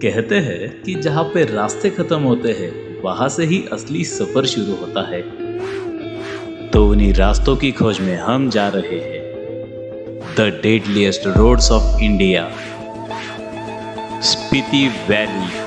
कहते हैं कि जहाँ पे रास्ते खत्म होते हैं वहां से ही असली सफर शुरू होता है। तो उन्हीं रास्तों की खोज में हम जा रहे हैं। The deadliest roads of India, Spiti valley.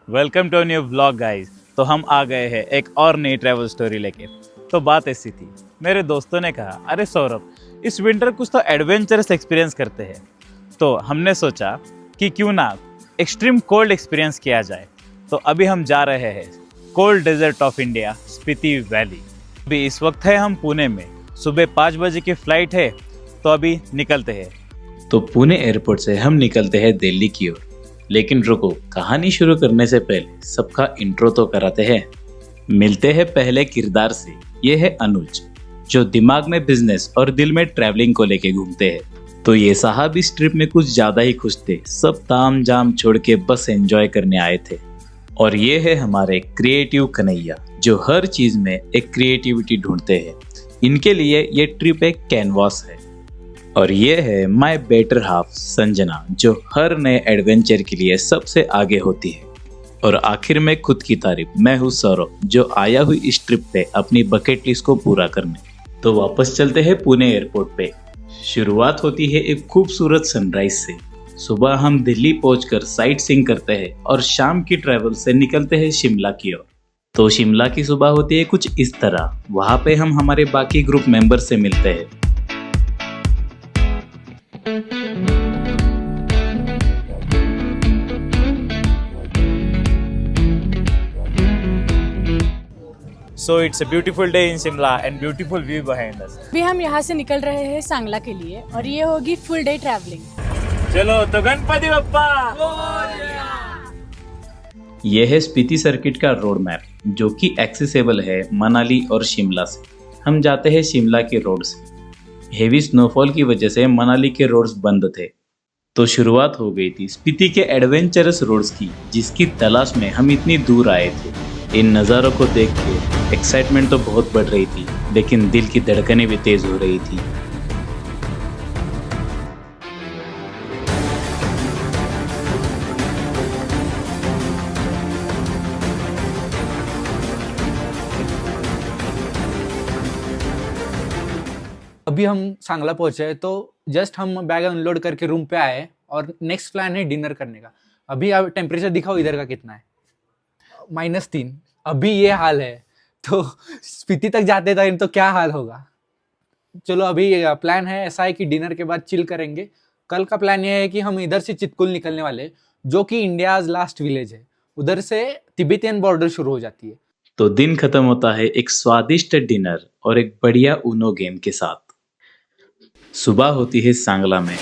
Welcome to new vlog guys. तो हम आ गए हैं एक और नई ट्रैवल स्टोरी लेके। तो बात ऐसी थी, मेरे दोस्तों ने कहा अरे सौरभ, इस विंटर कुछ तो एडवेंचरस एक्सपीरियंस करते हैं। तो हमने सोचा कि क्यों ना एक्सट्रीम कोल्ड एक्सपीरियंस किया जाए। तो अभी हम जा रहे हैं cold desert of India, Spiti valley. अभी इस वक्त है हम पुणे में, सुबह 5 बजे की फ्लाइट है। तो अभी निकलते हैं। तो पुणे एयरपोर्ट से हम निकलते हैं दिल्ली की ओर। लेकिन रुको, कहानी शुरू करने से पहले सबका इंट्रो तो कराते हैं। मिलते हैं पहले किरदार से। ये है अनुज, जो दिमाग में बिजनेस और दिल में ट्रैवलिंग को लेके घूमते हैं। तो ये साहब इस ट्रिप में कुछ ज्यादा ही खुश थे। सब ताम जाम छोड़ के बस एंजॉय करने आए थे। और ये है हमारे क्रिएटिव कन्हैया, जो हर चीज में एक क्रिएटिविटी ढूंढते हैं। इनके लिए ये ट्रिप एक कैनवास है। और ये है माय बेटर हाफ संजना, जो हर नए एडवेंचर के लिए सबसे आगे होती है। और आखिर में खुद की तारीफ, मैं हूँ सौरभ, जो आया हुई इस ट्रिप पे अपनी बकेट लिस्ट को पूरा करने। तो वापस चलते हैं पुणे एयरपोर्ट पे। शुरुआत होती है एक खूबसूरत सनराइज से। सुबह हम दिल्ली पहुंचकर साइट सीइंग करते हैं और शाम की ट्रैवल से निकलते हैं शिमला की ओर। तो शिमला की सुबह होती है कुछ इस तरह। वहाँ पे हम हमारे बाकी ग्रुप मेंबर से मिलते हैं। So it's a beautiful day in Shimla and beautiful view behind us. अभी हम यहाँ से निकल रहे हैं सांगला के लिए और ये होगी फुल डे ट्रैवलिंग। चलो तो गणपति बप्पा। यह है स्पीति सर्किट का रोड मैप, जो कि एक्सेसिबल है मनाली और शिमला से। हम जाते हैं शिमला के रोड से। हेवी स्नोफॉल की वजह से मनाली के रोड्स बंद थे। तो शुरुआत हो गई थी स्पीति के एडवेंचरस रोड्स की, जिसकी तलाश में हम इतनी दूर आए थे। इन नज़ारों को देख के एक्साइटमेंट तो बहुत बढ़ रही थी, लेकिन दिल की धड़कनें भी तेज हो रही थी। अभी हम सांगला पहुंचे हैं, तो जस्ट हम बैग अनलोड करके रूम पे आए और नेक्स्ट प्लान है डिनर करने का। अभी आप टेम्परेचर दिखाओ इधर का कितना है, -3। अभी ये हाल है, तो स्पीति तक जाते टाइम तो क्या हाल होगा। चलो अभी प्लान है ऐसा है कि डिनर के बाद चिल करेंगे। कल का प्लान ये है कि हम इधर से चितकुल निकलने वाले, जो कि इंडियाज लास्ट विलेज है। उधर से तिब्बतियन बॉर्डर शुरू हो जाती है। तो दिन खत्म होता है एक स्वादिष्ट डिनर और एक बढ़िया ऊनो गेम के साथ। सुबह होती है सांगला में।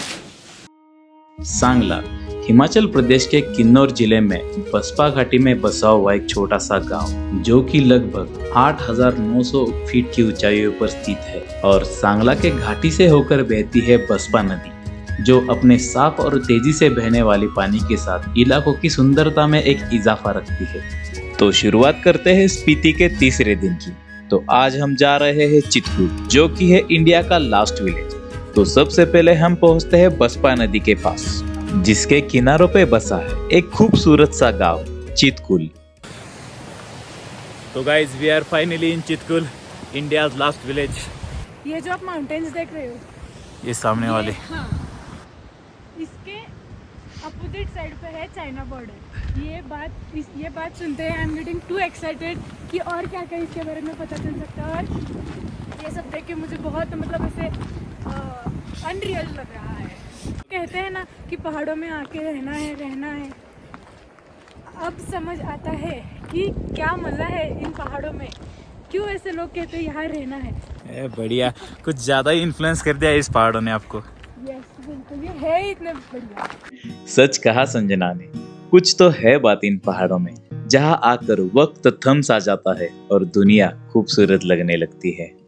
सांगला हिमाचल प्रदेश के किन्नौर जिले में बसपा घाटी में बसा हुआ एक छोटा सा गांव, जो कि लगभग 8,900 फीट की ऊंचाइयों पर स्थित है। और सांगला के घाटी से होकर बहती है बसपा नदी, जो अपने साफ और तेजी से बहने वाली पानी के साथ इलाकों की सुंदरता में एक इजाफा रखती है। तो शुरुआत करते हैं स्पीति के तीसरे दिन की। तो आज हम जा रहे हैं चितकुल, जो कि है इंडिया का लास्ट विलेज। तो सबसे पहले हम पहुंचते हैं बसपा नदी के पास, जिसके किनारों पे बसा है एक खूबसूरत सा गांव चितकुल। तो guys, we are finally in Chitkul, India's last village. ये जो आप माउंटेन्स देख रहे हो, ये सामने वाले, हाँ, इसके अपोजिट साइड पे है चाइना बॉर्डर। ये बात सुनते हैं I am getting to excited कि और क्या क्या इसके बारे में पता चल सकता है। और ये सब देख के मुझे बहुत मतलब ऐसे अनरियल लग रहा है। कहते हैं ना कि पहाड़ों में आके रहना है। अब समझ आता है कि क्या मज़ा है इन पहाड़ों में, क्यों ऐसे लोग कहते हैं यहाँ रहना है। बढ़िया, कुछ ज्यादा ही इन्फ्लुएंस कर दिया इस पहाड़ों ने आपको। यस बिल्कुल, ये है ही इतने बढ़िया। सच कहा संजना ने, कुछ तो है बात इन पहाड़ों में, जहाँ आकर वक्त थम सा जाता है और दुनिया खूबसूरत लगने लगती है।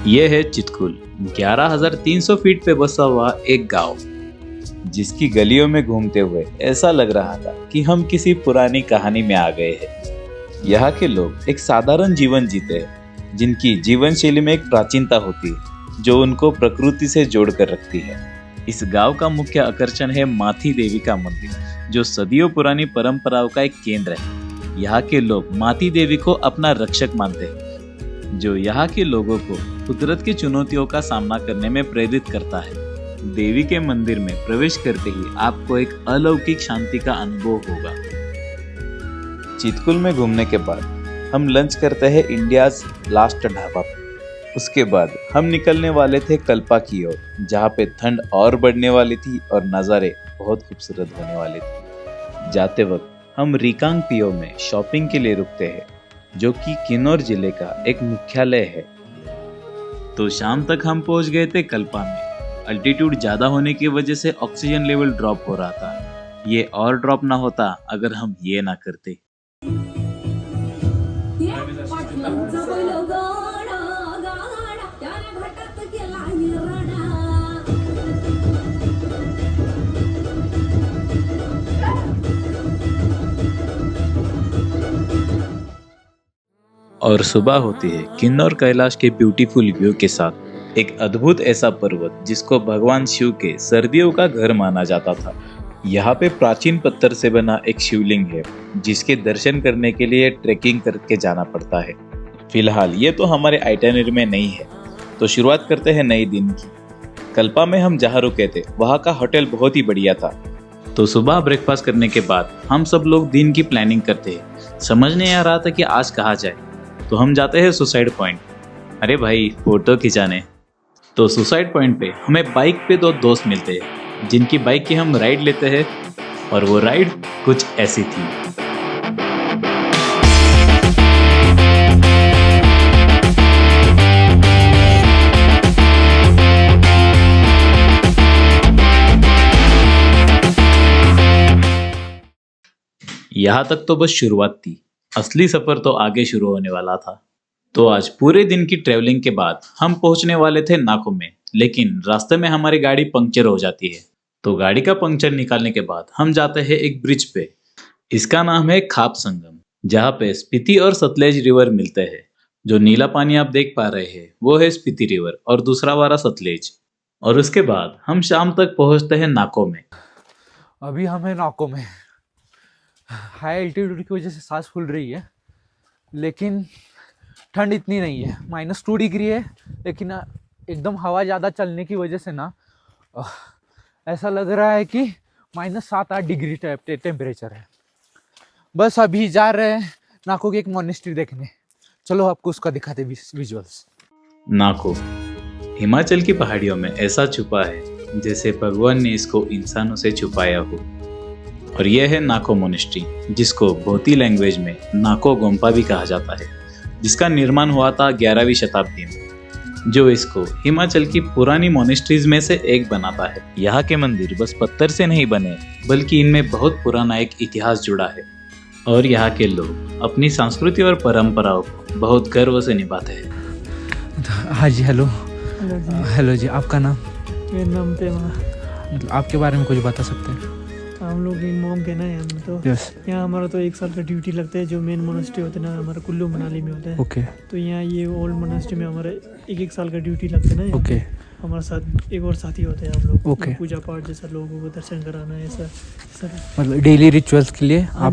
ये है चितकुल, 11,300 फीट पे बसा हुआ एक गांव, जिसकी गलियों में घूमते हुए ऐसा लग रहा था कि हम किसी पुरानी कहानी में आ गए हैं। यहाँ के लोग एक साधारण जीवन जीते हैं, जिनकी जीवन शैली में एक प्राचीनता होती है जो उनको प्रकृति से जोड़ कर रखती है। इस गांव का मुख्य आकर्षण है माथी देवी का मंदिर, जो सदियों पुरानी परंपराओं का एक केंद्र है। यहाँ के लोग माथी देवी को अपना रक्षक मानते हैं, जो यहाँ के लोगों को कुदरत की चुनौतियों का सामना करने में प्रेरित करता है। देवी के मंदिर में प्रवेश करते ही आपको एक अलौकिक शांति का अनुभव होगा। चितकुल में घूमने के बाद हम लंच करते हैं इंडियाज लास्ट ढाबा पर। उसके बाद हम निकलने वाले थे कल्पा की ओर, जहाँ पे ठंड और बढ़ने वाली थी और नज़ारे बहुत खूबसूरत होने वाले थे। जाते वक्त हम रिकांग पियो में शॉपिंग के लिए रुकते हैं, जो कि किन्नौर जिले का एक मुख्यालय है। तो शाम तक हम पहुंच गए थे कल्पा में। अल्टीट्यूड ज़्यादा होने की वजह से ऑक्सीजन लेवल ड्रॉप हो रहा था। ये और ड्रॉप ना होता अगर हम ये ना करते। और सुबह होती है किन्नौर कैलाश के ब्यूटीफुल व्यू के साथ एक अद्भुत ऐसा पर्वत जिसको भगवान शिव के सर्दियों का घर माना जाता था। यहाँ पे प्राचीन पत्थर से बना एक शिवलिंग है, जिसके दर्शन करने के लिए ट्रेकिंग करके जाना पड़ता है। फिलहाल ये तो हमारे आइटिनरी में नहीं है, तो शुरुआत करते हैं नए दिन की। कल्पा में हम जहाँ रुके थे वहाँ का होटल बहुत ही बढ़िया था। तो सुबह ब्रेकफास्ट करने के बाद हम सब लोग दिन की प्लानिंग करते हैं। समझ नहीं आ रहा था कि आज कहाँ जाए, तो हम जाते हैं सुसाइड पॉइंट। अरे भाई, फोटो खिंचाने। तो सुसाइड पॉइंट पे हमें बाइक पे दो दोस्त मिलते हैं, जिनकी बाइक की हम राइड लेते हैं, और वो राइड कुछ ऐसी थी। यहाँ तक तो बस शुरुआत थी, असली सफर तो आगे शुरू होने वाला था। तो आज पूरे दिन की ट्रेवलिंग के बाद हम पहुंचने वाले थे नाको में, लेकिन रास्ते में हमारी गाड़ी पंक्चर हो जाती है। तो गाड़ी का पंक्चर निकालने के बाद हम जाते हैं एक ब्रिज पे। इसका नाम है खाप संगम, जहाँ पे स्पीति और सतलेज रिवर मिलते हैं। जो नीला पानी आप देख पा रहे हैं वो है स्पीति रिवर और दूसरा वाला सतलेज। और उसके बाद हम शाम तक पहुंचते हैं नाको में। अभी हम हैं नाको में। हाई एल्टीट्यूड की वजह से सांस फूल रही है, लेकिन ठंड इतनी नहीं है। -2 डिग्री है, लेकिन एकदम हवा ज़्यादा चलने की वजह से ना ऐसा लग रहा है कि -7-8 डिग्री टेम्परेचर है। बस अभी जा रहे हैं नाको की एक मॉनेस्ट्री देखने। चलो आपको उसका दिखाते विजुअल्स। नाको हिमाचल की पहाड़ियों में ऐसा छुपा है जैसे भगवान ने इसको इंसानों से छुपाया हो। और यह है नाको मोनेस्ट्री, जिसको भोती लैंग्वेज में नाको गोम्पा भी कहा जाता है, जिसका निर्माण हुआ था 11वीं शताब्दी में, जो इसको हिमाचल की पुरानी मोनेस्ट्रीज में से एक बनाता है। यहाँ के मंदिर बस पत्थर से नहीं बने, बल्कि इनमें बहुत पुराना एक इतिहास जुड़ा है। और यहाँ के लोग अपनी संस्कृति और परंपराओं को बहुत गर्व से निभाते हैं। हाँ जी, हेलो। हेलो जी, आपका नाम? मेरा नाम पेमा। आपके बारे में कुछ बता सकते हैं? हम लोग मॉम के ना, हम तो यहाँ हमारा तो 1 साल का ड्यूटी लगता है। जो मेन मोनेस्ट्री होता है ना, हमारा कुल्लू मनाली में होता है। ओके। तो यहाँ ये ओल्ड मोनेस्ट्री में हमारा 1 साल का ड्यूटी लगता है ना। ओके। हमारे साथ एक और साथी होते हैं हम लोग। ओके। पूजा पाठ जैसा लोगों को दर्शन कराना है, ऐसा सर। मतलब डेली रिचुअल्स के लिए आप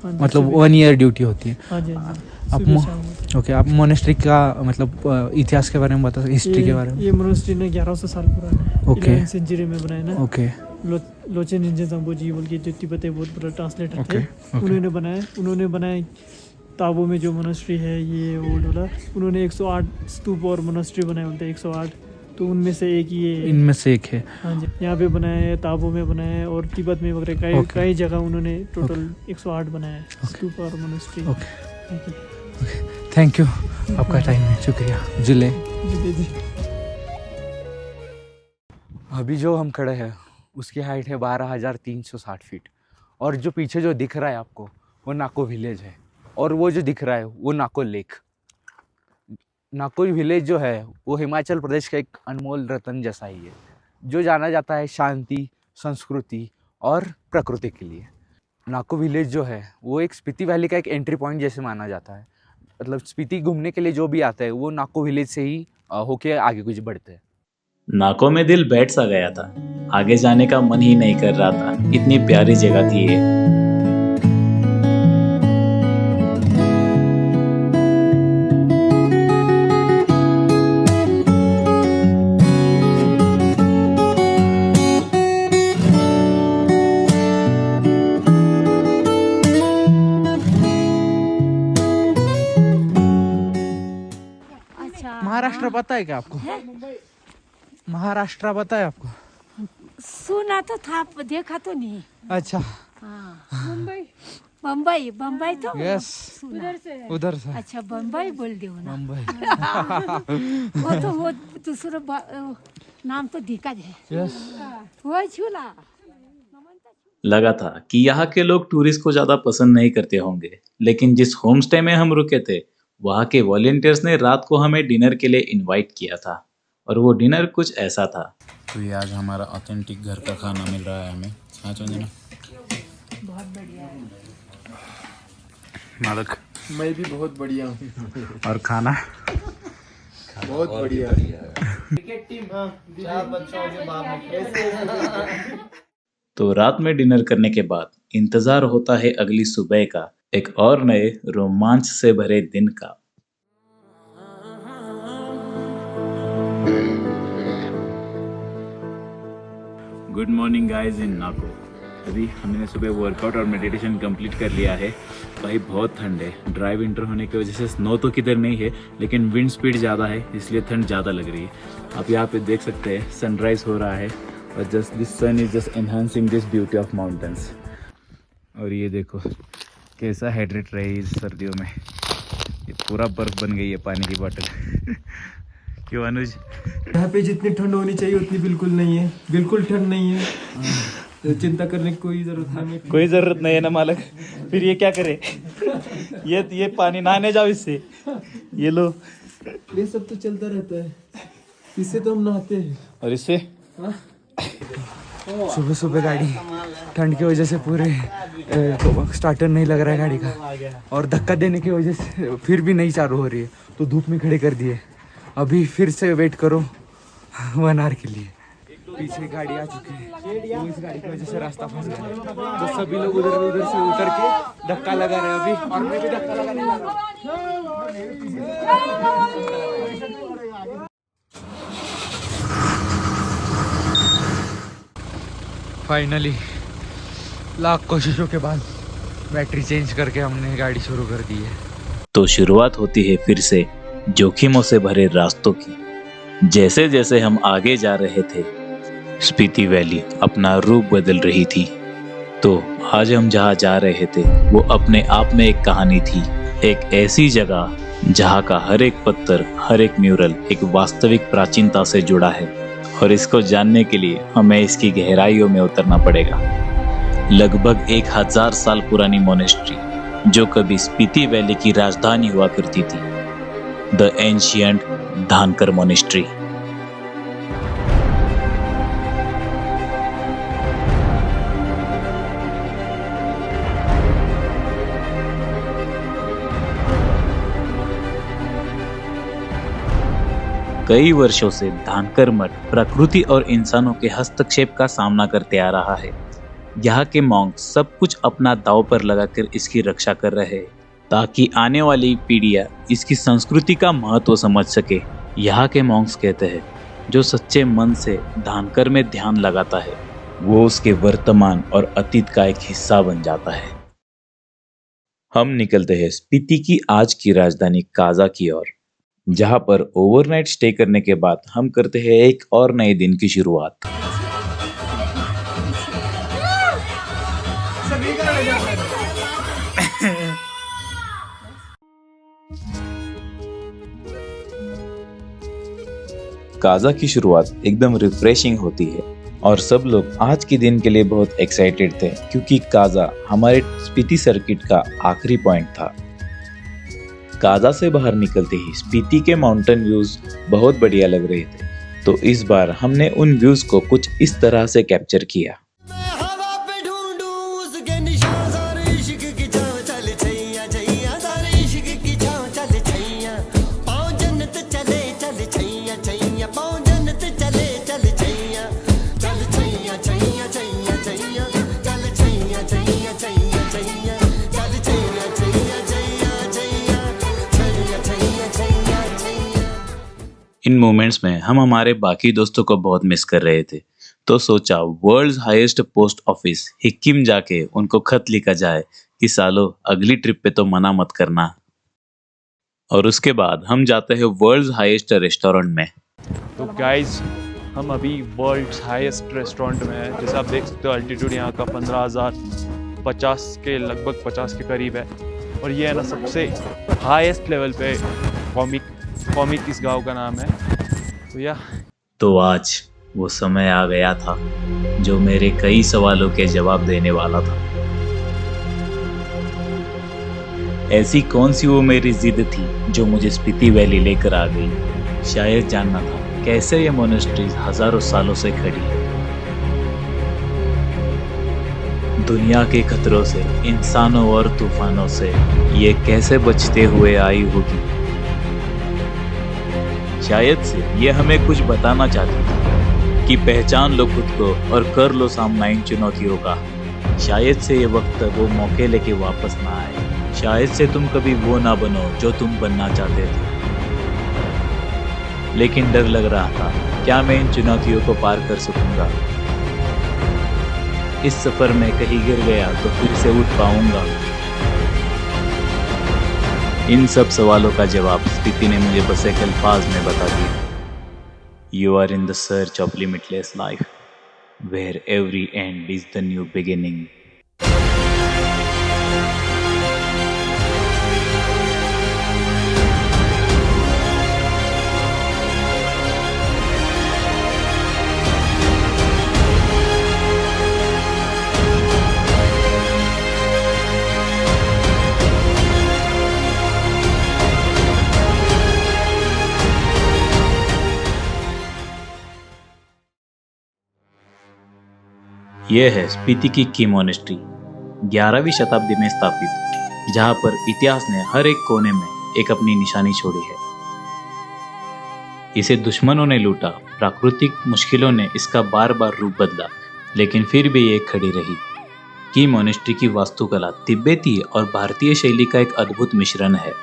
मतलब 1 ईयर ड्यूटी होती है? हाँ जी। ओके, आप मोनेस्ट्री का मतलब इतिहास के बारे में बता सकते, हिस्ट्री के बारे में? ये मोनेस्ट्री ना 1100 साल पुराना है। ओके। 11वीं सेंचुरी में बनाया ना। ओके। लोचन इंजन संबोजी बोल के जो तिब्बत बहुत बड़ा ट्रांसलेटर थे, उन्होंने बनाया ताबो में जो मोनेस्ट्री है ये ओल्ड वाला। उन्होंने 108 स्तूप और मोनेस्ट्री बनाए होते हैं, 108। तो उनमें से एक ये, इनमें से एक है। हाँ जी, यहाँ पे बनाया है, ताबो में बनाया है, और तिब्बत में वगैरह कई जगह उन्होंने टोटल 108 बनाया है स्तूप और मोनेस्ट्री। थैंक यू, आपका टाइम है, शुक्रिया। जिले अभी जो हम खड़े हैं उसकी हाइट है 12,360 फीट, और जो पीछे जो दिख रहा है आपको वो नाको विलेज है, और वो जो दिख रहा है वो नाको लेक। नाकोई विलेज जो है वो हिमाचल प्रदेश का एक अनमोल रत्न जैसा ही है, जो जाना जाता है शांति, संस्कृति और प्रकृति के लिए। नाको विलेज जो है वो एक स्पीति वैली का एक एंट्री पॉइंट जैसे माना जाता है। मतलब स्पीति घूमने के लिए जो भी आता है वो नाको विलेज से ही होके आगे कुछ बढ़ते हैं। नाको में दिल बैठ सा गया था, आगे जाने का मन ही नहीं कर रहा था, इतनी प्यारी जगह थी ये। महाराष्ट्र पता है क्या आपको? महाराष्ट्र पता है आपको? सुना तो था, देखा तो नहीं। अच्छा, हाँ, मुंबई बम्बई बम्बई तो यस, सुना। उधर से है। उधर से अच्छा, बम्बई बोल दो ना। मुंबई। वो दूसरा नाम तो दिक्कत है। यस, वो झूला लगा था कि यहाँ के लोग टूरिस्ट को ज्यादा पसंद नहीं करते होंगे, लेकिन जिस होम स्टे में हम रुके थे वहाँ के वॉलेंटियर्स ने रात को हमें डिनर के लिए इनवाइट किया था, और वो डिनर कुछ ऐसा था। तो ये आज हमारा ऑथेंटिक घर का खाना मिल रहा है हमें। हाँ चंदना, बहुत बढ़िया है। मालक मैं भी बहुत बढ़िया हूँ। और खाना बहुत बढ़िया। क्रिकेट टीम, हाँ, 4 बच्चों के बाप। तो रात में डिनर करने के बाद इंतजार होता है अगली सुबह का, एक और नए रोमांच से भरे दिन का। गुड मॉर्निंग गाइस इन नाको। अभी हमने सुबह वर्कआउट और मेडिटेशन कंप्लीट कर लिया है। भाई बहुत ठंड है, ड्राई विंटर होने की वजह से स्नो तो किधर नहीं है, लेकिन विंड स्पीड ज़्यादा है इसलिए ठंड ज़्यादा लग रही है। आप यहाँ पे देख सकते हैं सनराइज हो रहा है और just this sun is just enhancing this beauty of mountains. और ये देखो कैसा हाइड्रेट रही इस सर्दियों में, ये पूरा बर्फ बन गई है पानी की बोतल। क्यों अनुज? यहाँ पे जितनी ठंड होनी चाहिए उतनी बिल्कुल नहीं है, बिल्कुल ठंड नहीं है। तो चिंता करने की कोई जरूरत नहीं। कोई ज़रूरत नहीं है ना मालक। फिर ये क्या करे? ये पानी नहाने जाओ इससे, ये लो। ये सब तो चलता रहता है, इससे तो हम नहाते हैं। और इससे सुबह सुबह गाड़ी ठंड की वजह से पूरे स्टार्टर नहीं लग रहा है गाड़ी का, और धक्का देने की वजह से फिर भी नहीं चालू हो रही है, तो धूप में खड़े कर दिए। अभी फिर से वेट करो 1 आवर के लिए। पीछे गाड़ी आ चुकी है, वो इस गाड़ी की वजह से रास्ता फंस गया, तो सभी लोग उधर से उतर के धक्का लगा रहे हैं अभी, और मैं भी धक्का लगाने जा रहा हूं। फाइनली लाख कोशिशों के बाद बैटरी चेंज करके हमने गाड़ी शुरू कर दी है। तो शुरुआत होती है फिर से जोखिमों से भरे रास्तों की। जैसे जैसे हम आगे जा रहे थे स्पीति वैली अपना रूप बदल रही थी। तो आज हम जहाँ जा रहे थे वो अपने आप में एक कहानी थी, एक ऐसी जगह जहाँ का हर एक पत्थर, हर एक म्यूरल एक वास्तविक प्राचीनता से जुड़ा है, और इसको जानने के लिए हमें इसकी गहराइयों में उतरना पड़ेगा। लगभग 1000 साल पुरानी मोनेस्ट्री जो कभी स्पीति वैली की राजधानी हुआ करती थी, द एंशियंट धानकर मोनेस्ट्री। कई वर्षों से धानकर मठ प्रकृति और इंसानों के हस्तक्षेप का सामना करते आ रहा है। यहाँ के मॉन्क सब कुछ अपना दांव पर लगाकर इसकी रक्षा कर रहे हैं, ताकि आने वाली पीढ़ियां इसकी संस्कृति का महत्व समझ सके। यहाँ के मॉन्क्स कहते हैं जो सच्चे मन से धानकर में ध्यान लगाता है वो उसके वर्तमान और अतीत का एक हिस्सा बन जाता है। हम निकलते हैं स्पीति की आज की राजधानी काजा की ओर, जहाँ पर ओवरनाइट स्टे करने के बाद हम करते हैं एक और नए दिन की शुरुआत। काजा की शुरुआत एकदम रिफ्रेशिंग होती है और सब लोग आज के दिन के लिए बहुत एक्साइटेड थे, क्योंकि काजा हमारे स्पीति सर्किट का आखिरी पॉइंट था। काजा से बाहर निकलते ही स्पीति के माउंटेन व्यूज बहुत बढ़िया लग रहे थे, तो इस बार हमने उन व्यूज को कुछ इस तरह से कैप्चर किया। इन मोमेंट्स में हम हमारे बाकी दोस्तों को बहुत मिस कर रहे थे, तो सोचा world's highest post office Hikkim जाके उनको खत लिखा जाए कि सालो अगली ट्रिप पे तो मना मत करना। और उसके बाद हम जाते हैं वर्ल्ड्स हाईएस्ट रेस्टोरेंट में। तो गाइज हम अभी वर्ल्ड्स हाईएस्ट रेस्टोरेंट में हैं। जैसे आप देख सकते हो अल्टीट्यूड यहाँ का 15,050 के लगभग 50 के करीब है, और ये है ना सबसे हाईएस्ट लेवल पे कॉमिक इस गांव का नाम है। तो आज वो समय आ गया था जो मेरे कई सवालों के जवाब देने वाला था। ऐसी कौन सी वो मेरी जिद थी जो मुझे स्पीति वैली लेकर आ गई। शायद जानना था कैसे ये मोनेस्ट्रीज हजारों सालों से खड़ी है, दुनिया के खतरों से, इंसानों और तूफानों से ये कैसे बचते हुए आई होगी। शायद से ये हमें कुछ बताना चाहती थी कि पहचान लो खुद को और कर लो सामना इन चुनौतियों का। शायद से ये वक्त वो मौके लेके वापस ना आए। शायद से तुम कभी वो ना बनो जो तुम बनना चाहते थे। लेकिन डर लग रहा था, क्या मैं इन चुनौतियों को पार कर सकूंगा? इस सफर में कहीं गिर गया तो फिर से उठ पाऊंगा? इन सब सवालों का जवाब स्पीति ने मुझे बस एक अल्फाज में बता दिया। You are in the search of limitless life, where every end is the new beginning. यह है स्पीति की मोनेस्ट्री, 11वीं शताब्दी में स्थापित, जहां पर इतिहास ने हर एक कोने में एक अपनी निशानी छोड़ी है। इसे दुश्मनों ने लूटा, प्राकृतिक मुश्किलों ने इसका बार बार रूप बदला, लेकिन फिर भी ये खड़ी रही। की मोनेस्ट्री की वास्तुकला तिब्बती और भारतीय शैली का एक अद्भुत मिश्रण है।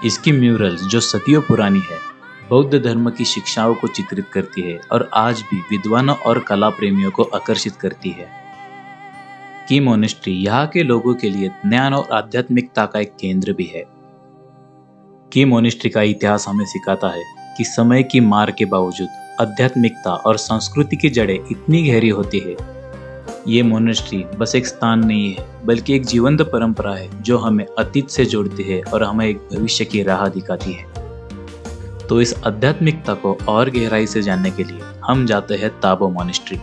इसकी म्यूरल्स जो सदियों पुरानी है, बौद्ध धर्म की शिक्षाओं को चित्रित करती है और आज भी विद्वानों और कला प्रेमियों को आकर्षित करती है। की मोनेस्ट्री यहाँ के लोगों के लिए ज्ञान और आध्यात्मिकता का एक केंद्र भी है। की मोनेस्ट्री का इतिहास हमें सिखाता है कि समय की मार के बावजूद आध्यात्मिकता और संस्कृति की जड़ें इतनी गहरी होती है। ये मोनेस्ट्री बस एक स्थान नहीं है, बल्कि एक जीवंत परंपरा है जो हमें अतीत से जोड़ती है और हमें एक भविष्य की राह दिखाती है। तो इस आध्यात्मिकता को और गहराई से जानने के लिए हम जाते हैं ताबो मोनेस्ट्री।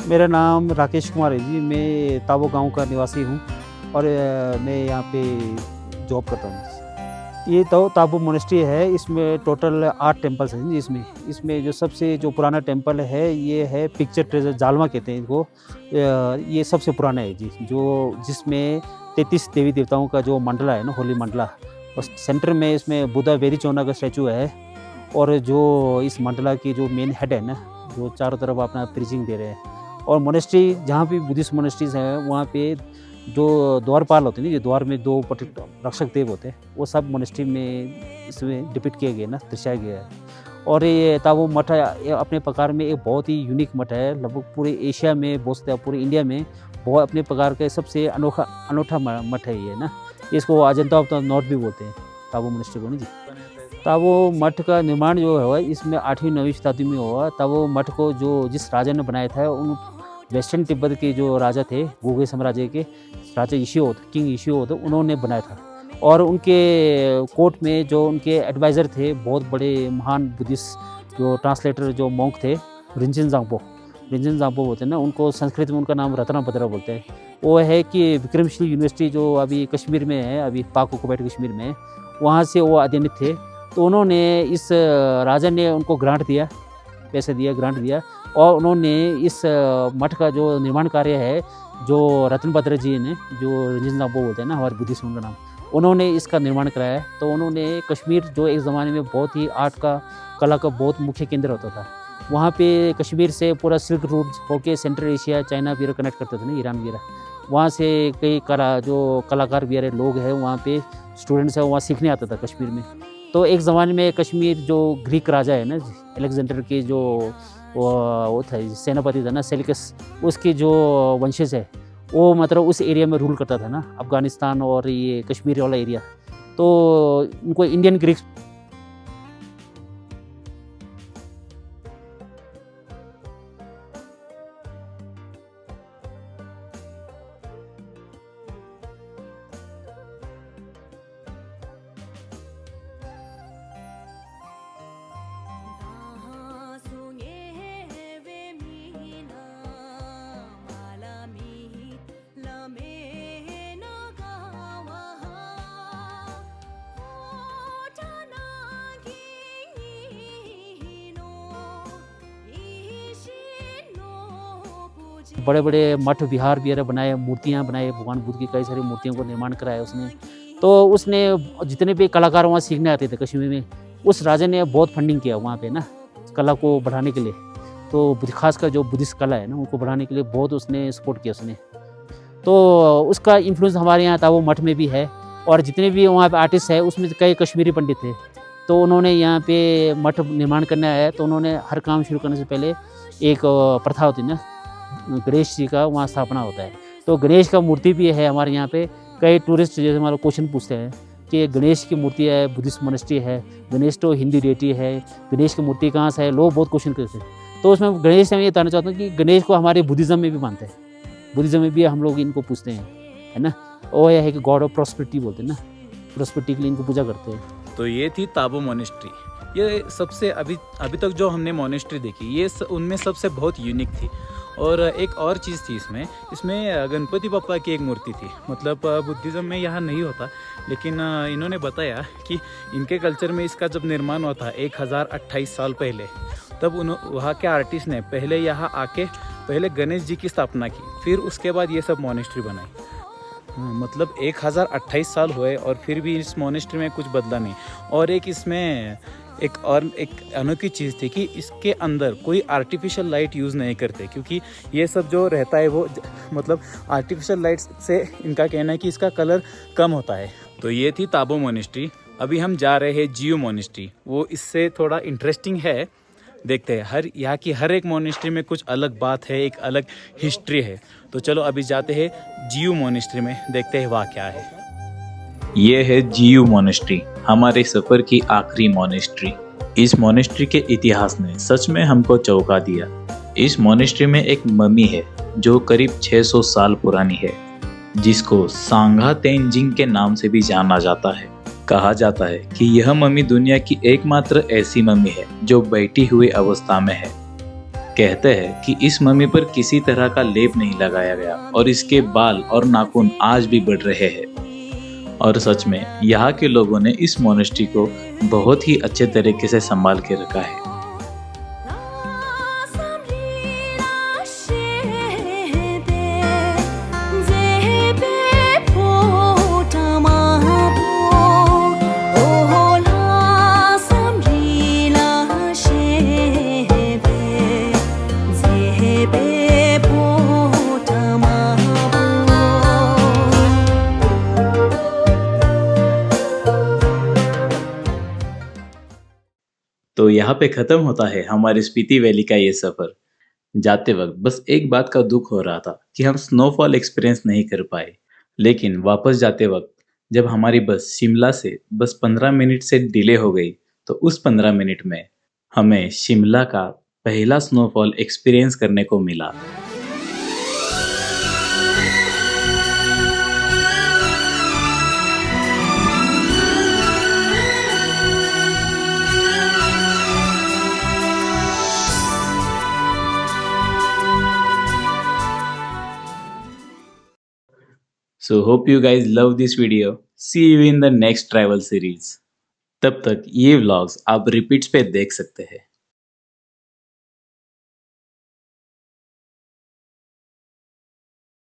मेरा नाम राकेश कुमार है जी। मैं ताबो गांव का निवासी हूं और मैं यहाँ पे जॉब करता हूँ। ये तो ताबो मोनेस्ट्री है। इसमें टोटल 8 टेम्पल्स हैं जी। इसमें जो सबसे पुराना टेम्पल है ये है पिक्चर ट्रेजर जालमा कहते हैं इनको। ये सबसे पुराना है जी, जिसमें 33 देवी देवताओं का जो मंडला है ना, होली मंडला, और सेंटर में इसमें बुद्धा वेरिचोना का स्टैचू है। और जो इस मंडला की जो मेन हेड है ना, जो चारों तरफ अपना प्रीचिंग दे रहे हैं। और मोनेस्ट्री जहाँ भी बुद्धिस्ट मोनेस्ट्रीज हैं वहाँ पे जो द्वारपाल होते हैं ना, ये द्वार में 2 रक्षक देव होते हैं, वो सब मोनेस्ट्री में इसमें डिपिक्ट किए गए ना, दर्शाया गया है। और ये ताबो मठ अपने प्रकार में एक बहुत ही यूनिक मठ है। लगभग पूरे एशिया में, पूरे इंडिया में बहुत अपने प्रकार का सबसे अनोखा मठ है ये ना। इसको अजंता ऑफ द नॉर्थ भी बोलते हैं ताबो मोनेस्ट्री को ना जी। ताबो मठ का निर्माण जो है इसमें 8वीं 9वीं शताब्दी में हुआ। ताबो मठ को जिस राजा ने बनाया था, उन वेस्टर्न तिब्बत के जो राजा थे, गोगे साम्राज्य के राजा इशिओद, किंग इशिओद, उन्होंने बनाया था। और उनके कोर्ट में जो उनके एडवाइज़र थे, बहुत बड़े महान बुद्धिस्ट जो ट्रांसलेटर जो मोंक थे, रिंजन जांगपो बोलते हैं ना, उनको संस्कृत में उनका नाम रत्नाभद्रा बोलते हैं। वो है कि विक्रमशील यूनिवर्सिटी जो अभी कश्मीर में है, अभी पाक ऑक्युपाइड कश्मीर में, वहाँ से वो अधीनित थे। तो उन्होंने इस राजा ने उनको ग्रांट दिया, पैसे दिया, ग्रांट दिया, और उन्होंने इस मठ का जो निर्माण कार्य है, जो रत्नभद्र जी ने, जो रंजन नाबो बोलते हैं ना हमारे बुद्धिस्ट का नाम, उन्होंने इसका निर्माण कराया है। तो उन्होंने कश्मीर, जो एक ज़माने में बहुत ही आर्ट का, कला का बहुत मुख्य केंद्र होता था, वहाँ पे कश्मीर से पूरा सिल्क रूट होके सेंट्रल एशिया, चाइना वगैरह कनेक्ट करते थे ना, ईरान वगैरह, वहाँ से कई कलाकार वगैरह लोग हैं वहाँ पे, स्टूडेंट्स हैं, वहाँ सीखने आता था कश्मीर में। तो एक ज़माने में कश्मीर जो ग्रीक राजा है ना, अलेक्जेंडर के जो वो था सेनापति था ना, सेल्यूकस, उसके जो वंशज है, वो मतलब उस एरिया में रूल करता था ना, अफ़गानिस्तान और ये कश्मीर वाला एरिया। तो उनको इंडियन ग्रीक्स बड़े बड़े मठ विहार वगैरह बनाए, मूर्तियाँ बनाए, भगवान बुद्ध की कई सारी मूर्तियों को निर्माण कराया उसने। तो उसने जितने भी कलाकार वहाँ सीखने आते थे कश्मीर में, उस राजा ने बहुत फंडिंग किया वहाँ पे ना, कला को बढ़ाने के लिए। तो खासकर जो बुद्धिस्ट कला है ना, उनको बढ़ाने के लिए बहुत उसने सपोर्ट किया उसने। तो उसका इन्फ्लुएंस हमारे यहाँ था, वो मठ में भी है, और जितने भी वहाँ पे आर्टिस्ट है उसमें कई कश्मीरी पंडित थे। तो उन्होंने यहाँ पे मठ निर्माण करने आया, तो उन्होंने हर काम शुरू करने से पहले एक प्रथा होती है ना, गणेश जी का वहाँ स्थापना होता है। तो गणेश का मूर्ति भी है हमारे यहाँ पे। कई टूरिस्ट जैसे हमारा क्वेश्चन पूछते हैं कि गणेश की मूर्ति है, बुद्धिस्ट मोनेस्ट्री है, गणेश तो हिंदी डेटी है, गणेश की मूर्ति कहाँ से है, लोग बहुत क्वेश्चन करते हैं। तो उसमें गणेश से मैं ये बताना चाहता हूँ कि गणेश को हमारे बुद्धिज़्म में भी मानते हैं, बुद्धिज़्म में भी हम लोग इनको पूछते हैं, है ना। वो यह है कि गॉड ऑफ प्रॉस्पेरिटी बोलते हैं ना, प्रॉस्पेरिटी के लिए इनको पूजा करते हैं। तो ये थी ताबो मोनेस्ट्री। ये सबसे अभी तक जो हमने मोनेस्ट्री देखी, ये उनमें सबसे बहुत यूनिक थी। और एक और चीज़ थी इसमें गणपति बप्पा की एक मूर्ति थी। मतलब बुद्धिज़्म में यहाँ नहीं होता, लेकिन इन्होंने बताया कि इनके कल्चर में इसका जब निर्माण हुआ था 1028 साल पहले, तब वहाँ के आर्टिस्ट ने पहले यहाँ आके पहले गणेश जी की स्थापना की, फिर उसके बाद ये सब मोनेस्ट्री बनाई। मतलब 1028 साल हुए और फिर भी इस मोनेस्ट्री में कुछ बदला नहीं। और इसमें एक अनोखी चीज़ थी कि इसके अंदर कोई आर्टिफिशियल लाइट यूज़ नहीं करते, क्योंकि ये सब जो रहता है वो मतलब आर्टिफिशियल लाइट से इनका कहना है कि इसका कलर कम होता है। तो ये थी ताबो मोनेस्ट्री। अभी हम जा रहे हैं जियो मोनेस्ट्री। वो इससे थोड़ा इंटरेस्टिंग है, देखते हैं। यहाँ की हर एक मोनेस्ट्री में कुछ अलग बात है, एक अलग हिस्ट्री है। तो चलो अभी जाते हैं जियो मोनेस्ट्री में, देखते हैं वहाँ क्या है। ये है जियू मोनेस्ट्री, हमारे सफर की आखिरी मोनेस्ट्री। इस मोनेस्ट्री के इतिहास ने सच में हमको चौंका दिया। इस मोनेस्ट्री में एक मम्मी है जो करीब 600 साल पुरानी है, जिसको सांगा तेंजिंग के नाम से भी जाना जाता है। कहा जाता है कि यह मम्मी दुनिया की एकमात्र ऐसी मम्मी है जो बैठी हुई अवस्था में है। कहते हैं कि इस मम्मी पर किसी तरह का लेप नहीं लगाया गया और इसके बाल और नाखून आज भी बढ़ रहे हैं। और सच में यहाँ के लोगों ने इस मोनेस्ट्री को बहुत ही अच्छे तरीके से संभाल के रखा है। तो यहाँ पे खत्म होता है हमारे स्पीति वैली का ये सफर। जाते वक्त बस एक बात का दुख हो रहा था कि हम स्नोफॉल एक्सपीरियंस नहीं कर पाए, लेकिन वापस जाते वक्त जब हमारी बस शिमला से बस 15 मिनट से डिले हो गई, तो उस 15 मिनट में हमें शिमला का पहला स्नोफॉल एक्सपीरियंस करने को मिला। So hope you guys love this video. See you in the next travel series. तब तक ये व्लॉग्स आप रिपीट्स पे देख सकते हैं।